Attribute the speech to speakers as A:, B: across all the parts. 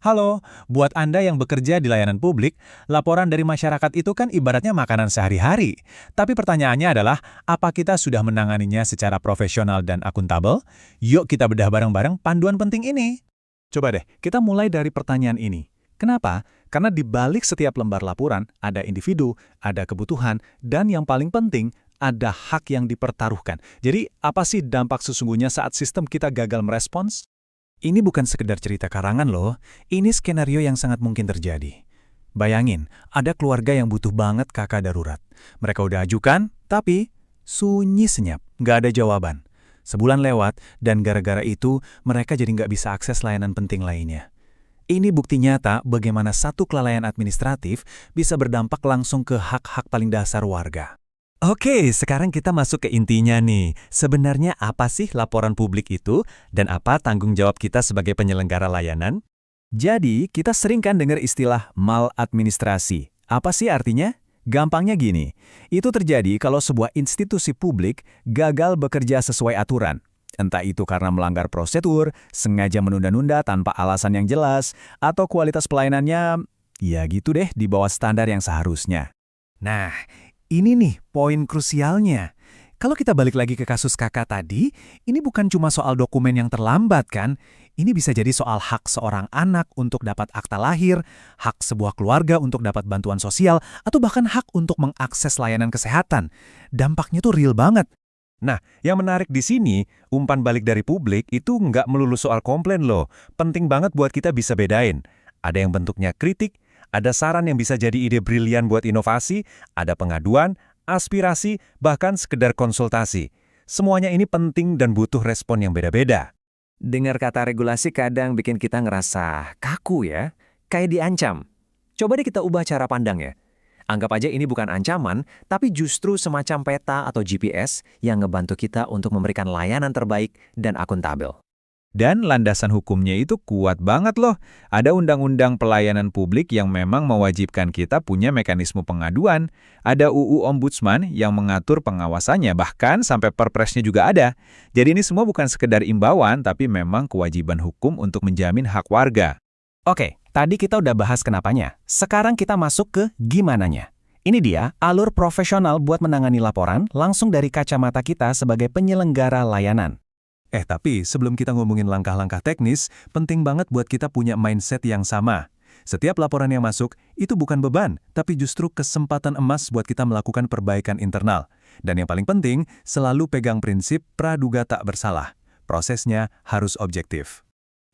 A: Halo, buat Anda yang bekerja di layanan publik, laporan dari masyarakat itu kan ibaratnya makanan sehari-hari. Tapi pertanyaannya adalah, apa kita sudah menanganinya secara profesional dan akuntabel? Yuk kita bedah bareng-bareng panduan penting ini.
B: Coba deh, kita mulai dari pertanyaan ini. Kenapa? Karena di balik setiap lembar laporan, ada individu, ada kebutuhan, dan yang paling penting, ada hak yang dipertaruhkan. Jadi, apa sih dampak sesungguhnya saat sistem kita gagal merespons? Ini bukan sekedar cerita karangan loh, ini skenario yang sangat mungkin terjadi. Bayangin, ada keluarga yang butuh banget kakak darurat. Mereka udah ajukan, tapi sunyi senyap, nggak ada jawaban. Sebulan lewat, dan gara-gara itu mereka jadi nggak bisa akses layanan penting lainnya. Ini bukti nyata bagaimana satu kelalaian administratif bisa berdampak langsung ke hak-hak paling dasar warga.
C: Oke, sekarang kita masuk ke intinya nih. Sebenarnya apa sih laporan publik itu dan apa tanggung jawab kita sebagai penyelenggara layanan?
B: Jadi, kita sering kan dengar istilah maladministrasi. Apa sih artinya? Gampangnya gini, itu terjadi kalau sebuah institusi publik gagal bekerja sesuai aturan. Entah itu karena melanggar prosedur, sengaja menunda-nunda tanpa alasan yang jelas, atau kualitas pelayanannya, ya gitu deh, di bawah standar yang seharusnya. Nah, ini nih poin krusialnya. Kalau kita balik lagi ke kasus kakak tadi, ini bukan cuma soal dokumen yang terlambat kan? Ini bisa jadi soal hak seorang anak untuk dapat akta lahir, hak sebuah keluarga untuk dapat bantuan sosial, atau bahkan hak untuk mengakses layanan kesehatan. Dampaknya tuh real banget.
A: Nah, yang menarik di sini, umpan balik dari publik itu nggak melulu soal komplain loh. Penting banget buat kita bisa bedain. Ada yang bentuknya kritik, ada saran yang bisa jadi ide brilian buat inovasi, ada pengaduan, aspirasi, bahkan sekedar konsultasi. Semuanya ini penting dan butuh respon yang beda-beda.
D: Dengar kata regulasi kadang bikin kita ngerasa kaku ya, kayak diancam. Coba deh kita ubah cara pandang ya. Anggap aja ini bukan ancaman, tapi justru semacam peta atau GPS yang ngebantu kita untuk memberikan layanan terbaik dan akuntabel.
A: Dan landasan hukumnya itu kuat banget loh. Ada undang-undang pelayanan publik yang memang mewajibkan kita punya mekanisme pengaduan. Ada UU Ombudsman yang mengatur pengawasannya, bahkan sampai perpresnya juga ada. Jadi ini semua bukan sekedar imbauan, tapi memang kewajiban hukum untuk menjamin hak warga.
B: Oke, tadi kita udah bahas kenapanya. Sekarang kita masuk ke gimananya. Ini dia alur profesional buat menangani laporan langsung dari kacamata kita sebagai penyelenggara layanan. Tapi sebelum kita ngomongin langkah-langkah teknis, penting banget buat kita punya mindset yang sama. Setiap laporan yang masuk, itu bukan beban, tapi justru kesempatan emas buat kita melakukan perbaikan internal. Dan yang paling penting, selalu pegang prinsip praduga tak bersalah. Prosesnya harus objektif.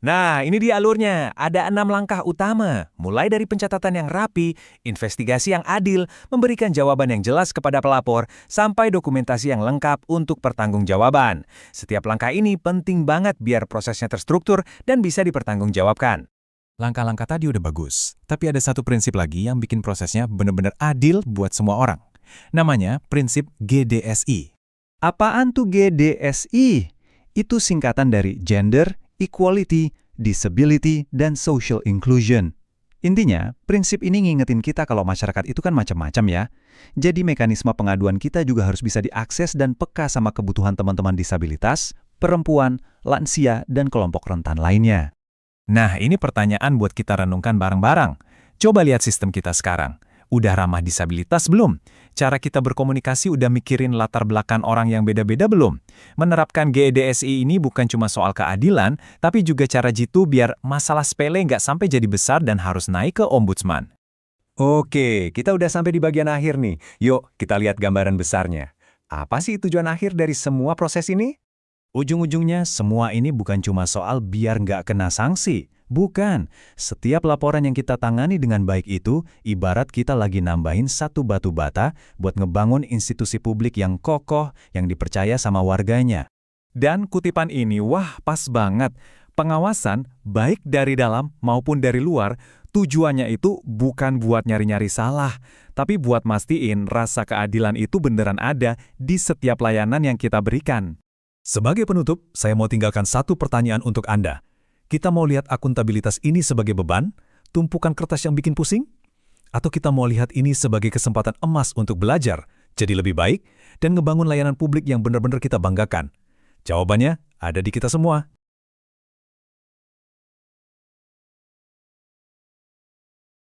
B: Nah, ini dia alurnya. Ada 6 langkah utama, mulai dari pencatatan yang rapi, investigasi yang adil, memberikan jawaban yang jelas kepada pelapor, sampai dokumentasi yang lengkap untuk pertanggungjawaban. Setiap langkah ini penting banget biar prosesnya terstruktur dan bisa dipertanggungjawabkan. Langkah-langkah tadi udah bagus, tapi ada satu prinsip lagi yang bikin prosesnya benar-benar adil buat semua orang. Namanya prinsip GDSI. Apaan tuh GDSI? Itu singkatan dari Gender, Equality, Disability, dan Social Inclusion. Intinya, prinsip ini ngingetin kita kalau masyarakat itu kan macam-macam ya. Jadi mekanisme pengaduan kita juga harus bisa diakses dan peka sama kebutuhan teman-teman disabilitas, perempuan, lansia, dan kelompok rentan lainnya. Nah, ini pertanyaan buat kita renungkan bareng-bareng. Coba lihat sistem kita sekarang. Udah ramah disabilitas belum? Cara kita berkomunikasi udah mikirin latar belakang orang yang beda-beda belum? Menerapkan GDSI ini bukan cuma soal keadilan, tapi juga cara jitu biar masalah sepele nggak sampai jadi besar dan harus naik ke ombudsman. Oke, kita udah sampai di bagian akhir nih. Yuk, kita lihat gambaran besarnya. Apa sih tujuan akhir dari semua proses ini? Ujung-ujungnya, semua ini bukan cuma soal biar nggak kena sanksi. Bukan, setiap laporan yang kita tangani dengan baik itu, ibarat kita lagi nambahin satu batu bata buat ngebangun institusi publik yang kokoh, yang dipercaya sama warganya. Dan kutipan ini, wah pas banget. Pengawasan, baik dari dalam maupun dari luar, tujuannya itu bukan buat nyari-nyari salah, tapi buat mastiin rasa keadilan itu beneran ada di setiap layanan yang kita berikan. Sebagai penutup, saya mau tinggalkan satu pertanyaan untuk Anda. Kita mau lihat akuntabilitas ini sebagai beban, tumpukan kertas yang bikin pusing? Atau kita mau lihat ini sebagai kesempatan emas untuk belajar, jadi lebih baik, dan ngebangun layanan publik yang benar-benar kita banggakan? Jawabannya ada di kita semua.